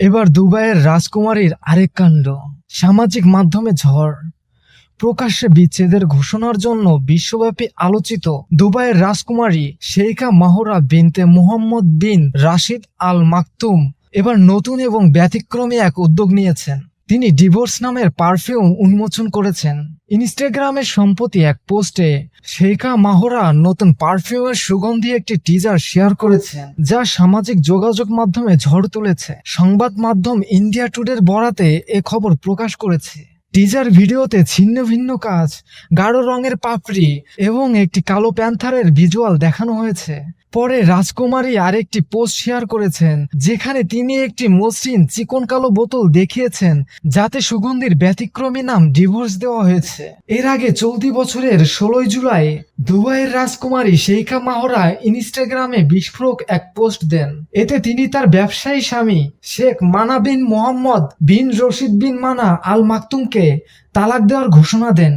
এবার দুবাইয়ের রাজকুমারীর আরেক কাণ্ড। সামাজিক মাধ্যমে ঝড়, প্রকাশ্যে বিচ্ছেদের ঘোষণার জন্য বিশ্বব্যাপী আলোচিত দুবাইয়ের রাজকুমারী শেইখা মাহরা বিনতে মুহাম্মদ বিন রাশিদ আল মাকতুম এবার নতুন এবং ব্যতিক্রমী এক উদ্যোগ নিয়েছেন। তিনি ডিভোর্স নামের পারফিউম উন্মোচন করেছেন। ইনস্টাগ্রামে সম্প্রতি এক পোস্টে শেইখা মাহরা নতুন পারফিউমের সুগন্ধি একটি টিজার শেয়ার করেছেন, যা সামাজিক যোগাযোগ মাধ্যমে ঝড় তুলেছে। সংবাদ মাধ্যম ইন্ডিয়া টুডের বরাতে এ খবর প্রকাশ করেছে। টিজার ভিডিওতে ছিন্ন ভিন্ন কাজ, গাঢ় রঙের পাপড়ি এবং একটি কালো প্যান্থারের ভিজুয়াল দেখানো হয়েছে। পরে রাজকুমারী আরেকটি পোস্ট শেয়ার করেছেন, যেখানে তিনি একটি মসৃণ চিকন কালো বোতল দেখিয়েছেন, যাতে সুগন্ধির ব্যতিক্রমী নাম ডিভোর্স দেওয়া হয়েছে। এর আগে চলতি বছরের 16 জুলাই দুবাইয়ের রাজকুমারী শেইখা মাহরা ইনস্টাগ্রামে বিস্ফোরক এক পোস্ট দেন। এতে তিনি তার ব্যবসায়ী স্বামী শেখ মানা বিন মোহাম্মদ বিন রশিদ বিন মানা আল মাকতুমকে তালাক দেওয়ার ঘোষণা দেন।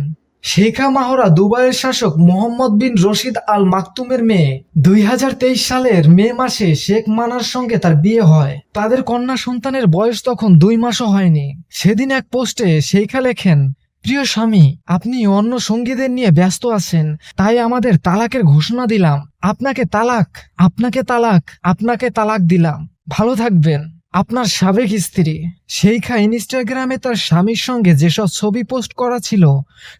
শেইখা মাহরা দুবাইয়ের শাসক মোহাম্মদ বিন রশিদ আল মাকতুমের মেয়ে। 2023 সালের মে মাসে শেখ মানার সঙ্গে তার বিয়ে হয়। তাদের কন্যা সন্তানের বয়স তখন 2 মাসও হয়নি। সেদিন এক পোস্টে শেইখা লেখেন, প্রিয় স্বামী, আপনি অন্য সঙ্গীদের নিয়ে ব্যস্ত আছেন, তাই আমাদের তালাকের ঘোষণা দিলাম। আপনাকে তালাক, আপনাকে তালাক, আপনাকে তালাক দিলাম। ভালো থাকবেন। আপনার সাবেক স্ত্রী। শেইখা ইনস্টাগ্রামে তার স্বামীর সঙ্গে যেসব ছবি পোস্ট করা ছিল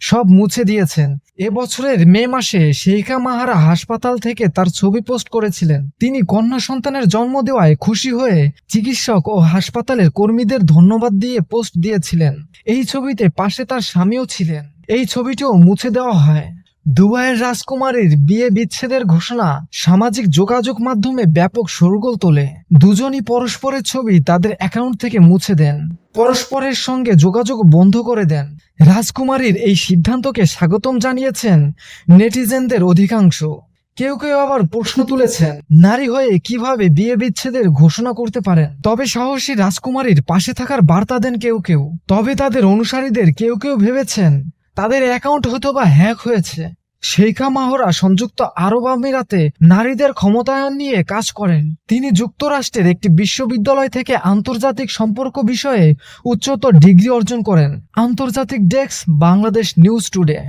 সব মুছে দিয়েছেন। এবছরের মে মাসে শেইখা মাহরা হাসপাতাল থেকে তার ছবি পোস্ট করেছিলেন। তিনি কন্যা সন্তানের জন্ম দেওয়ায় খুশি হয়ে চিকিৎসক ও হাসপাতালের কর্মীদের ধন্যবাদ দিয়ে পোস্ট দিয়েছিলেন। এই ছবিতে পাশে তার স্বামীও ছিলেন। এই ছবিটিও মুছে দেওয়া হয়। দুবাইয়ের রাজকুমারীর বিয়ে বিচ্ছেদের ঘোষণা সামাজিক যোগাযোগ মাধ্যমে ব্যাপক শোরগোল তোলে। দুজনই পরস্পরের ছবি তাদের অ্যাকাউন্ট থেকে মুছে দেন, পরস্পরের সঙ্গে যোগাযোগ বন্ধ করে দেন। রাজকুমারীর এই সিদ্ধান্তকে স্বাগতম জানিয়েছেন নেটিজেনদের অধিকাংশ। কেউ কেউ আবার প্রশ্ন তুলেছেন, নারী হয়ে কিভাবে বিয়ে বিচ্ছেদের ঘোষণা করতে পারেন। তবে সাহসী রাজকুমারীর পাশে থাকার বার্তা দেন কেউ কেউ। তবে তাদের অনুসারীদের কেউ কেউ ভেবেছেন তাদের অ্যাকাউন্ট হয়তোবা হ্যাক হয়েছে। শেইখা মাহরা সংযুক্ত আরব আমিরাতে নারীদের ক্ষমতায়ন নিয়ে কাজ করেন। তিনি যুক্তরাষ্ট্রের একটি বিশ্ববিদ্যালয় থেকে আন্তর্জাতিক সম্পর্ক বিষয়ে উচ্চতর ডিগ্রি অর্জন করেন। আন্তর্জাতিক ডেস্ক, বাংলাদেশ নিউজ টুডে।